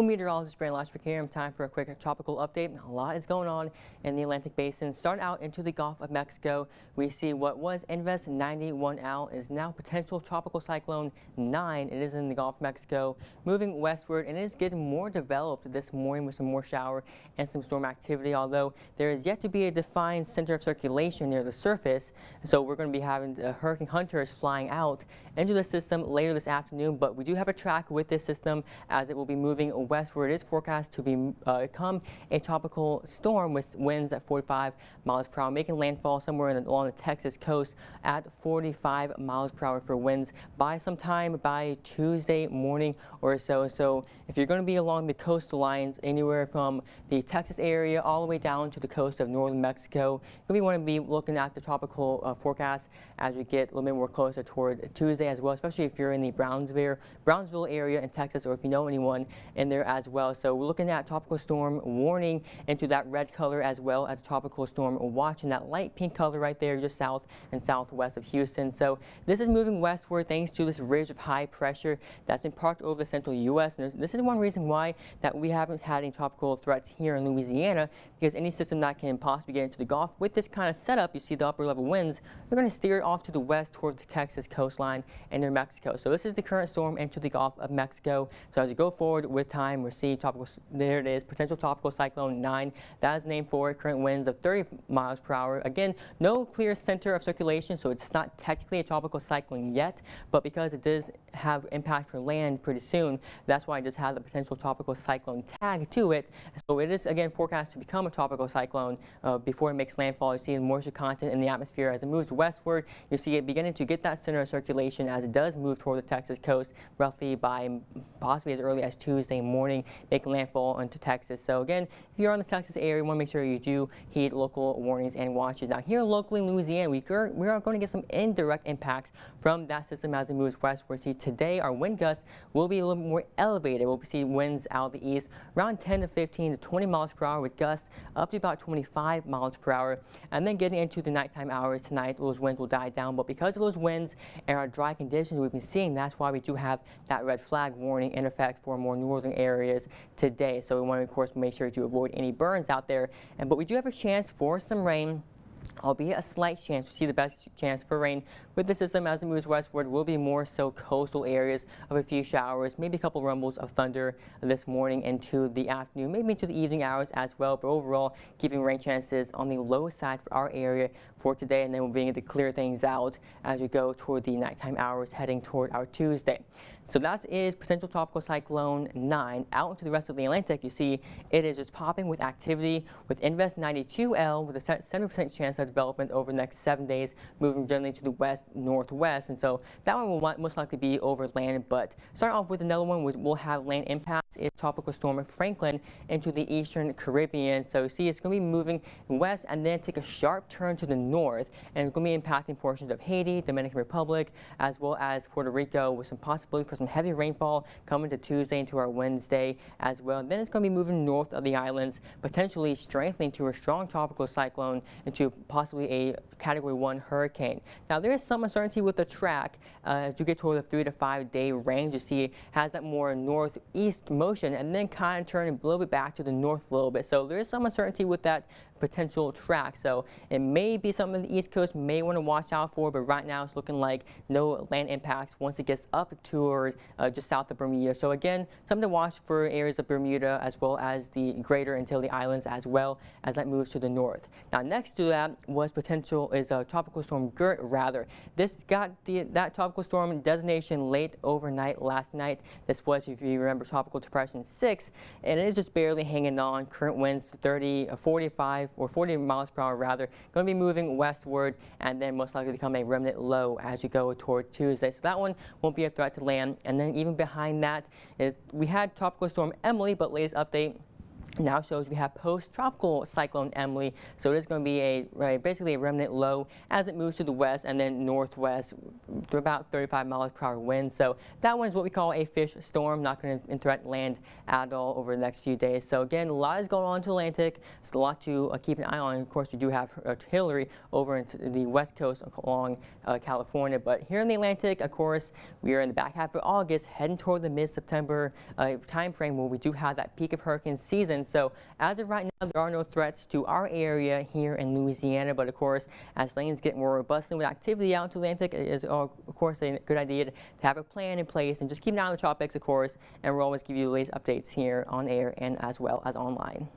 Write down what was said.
Well, meteorologist Brandon Lashbrook here. Time for a quick tropical update. A lot is going on in the Atlantic Basin. Start out into the Gulf of Mexico. We see what was Invest 91L is now potential tropical cyclone 9. It is in the Gulf of Mexico, moving westward, and it is getting more developed this morning with some more shower and some storm activity. Although there is yet to be a defined center of circulation near the surface, so we're going to be having hurricane hunters flying out into the system later this afternoon. But we do have a track with this system as it will be moving westward. It is forecast to become a tropical storm with winds at 45 miles per hour, making landfall somewhere along the Texas coast at 45 miles per hour for winds by sometime by Tuesday morning or so. So if you're going to be along the coastal lines anywhere from the Texas area all the way down to the coast of northern Mexico, you want to be looking at the tropical forecast as we get a little bit more closer toward Tuesday as well, especially if you're in the Brownsville area in Texas, or if you know anyone in there as well. So we're looking at tropical storm warning into that red color, as well as tropical storm watch in that light pink color right there just south and southwest of Houston. So this is moving westward thanks to this ridge of high pressure that's been parked over the central U.S. And this is one reason why that we haven't had any tropical threats here in Louisiana, because any system that can possibly get into the Gulf with this kind of setup, you see the upper level winds, they're going to steer off to the west toward the Texas coastline and near Mexico. So this is the current storm into the Gulf of Mexico. So as you go forward with time, we're seeing tropical, there it is, potential tropical cyclone 9. That is named for it. Current winds of 30 miles per hour. Again, no clear center of circulation, so it's not technically a tropical cyclone yet, but because it does have impact for land pretty soon, that's why it does have the potential tropical cyclone tag to it. So it is again forecast to become a tropical cyclone before it makes landfall. You see the moisture content in the atmosphere as it moves westward. You see it beginning to get that center of circulation as it does move toward the Texas coast, roughly by possibly as early as Tuesday morning, making landfall into Texas. So again, if you're on the Texas area, you want to make sure you do heed local warnings and watches. Now here locally in Louisiana, we are going to get some indirect impacts from that system as it moves westward. See, today our wind gusts will be a little more elevated. We'll see winds out of the east around 10 to 15 to 20 miles per hour with gusts up to about 25 miles per hour. And then getting into the nighttime hours tonight, those winds will die down. But because of those winds and our dry conditions we've been seeing, that's why we do have that red flag warning in effect for more northern areas today. So we want to, of course, make sure to avoid any burns out there. But we do have a chance for some rain, albeit a slight chance. We see the best chance for rain with the system as it moves westward will be more so coastal areas of a few showers, maybe a couple rumbles of thunder this morning into the afternoon, maybe into the evening hours as well. But overall, keeping rain chances on the low side for our area for today, and then we'll be able to clear things out as we go toward the nighttime hours heading toward our Tuesday. So that is potential tropical cyclone 9 out into the rest of the Atlantic. You see it is just popping with activity with Invest 92L with a 70% chance of development over the next 7 days, moving generally to the west northwest. And so that one will most likely be over land. But starting off with another one which will have land impacts is Tropical Storm Franklin into the eastern Caribbean. So you see it's going to be moving west and then take a sharp turn to the north, and it's going to be impacting portions of Haiti, Dominican Republic, as well as Puerto Rico, with some possibility for some heavy rainfall coming to Tuesday into our Wednesday as well. And then it's going to be moving north of the islands, potentially strengthening to a strong tropical cyclone into possibly a Category 1 hurricane. Now there is some uncertainty with the track as you get toward the 3 to 5 day range. You see it has that more northeast motion and then kind of turning a little bit back to the north a little bit. So there is some uncertainty with that potential track. So it may be something the East Coast may want to watch out for, but right now it's looking like no land impacts once it gets up toward just south of Bermuda. So again, something to watch for areas of Bermuda as well as the greater Antilles Islands as well as that moves to the north. Now next to that was Tropical Storm Gert rather. This got that tropical storm designation late overnight last night. This was, if you remember, Tropical Depression 6, and it is just barely hanging on. Current winds 45 or 40 miles per hour rather, going to be moving westward and then most likely become a remnant low as you go toward Tuesday. So that one won't be a threat to land. And then even behind that is we had Tropical Storm Emily, but latest update now shows we have post-tropical cyclone Emily. So it is going to be basically a remnant low as it moves to the west and then northwest to about 35 miles per hour wind. So that one is what we call a fish storm, not going to threaten land at all over the next few days. So again, a lot is going on to the Atlantic. It's a lot to keep an eye on. Of course, we do have Hillary over into the west coast along California. But here in the Atlantic, of course, we are in the back half of August, heading toward the mid-September time frame where we do have that peak of hurricane season. So as of right now, there are no threats to our area here in Louisiana. But of course, as lanes get more robust and with activity out into the Atlantic, it is of course a good idea to have a plan in place and just keep an eye on the tropics, of course. And we'll always give you the latest updates here on air and as well as online.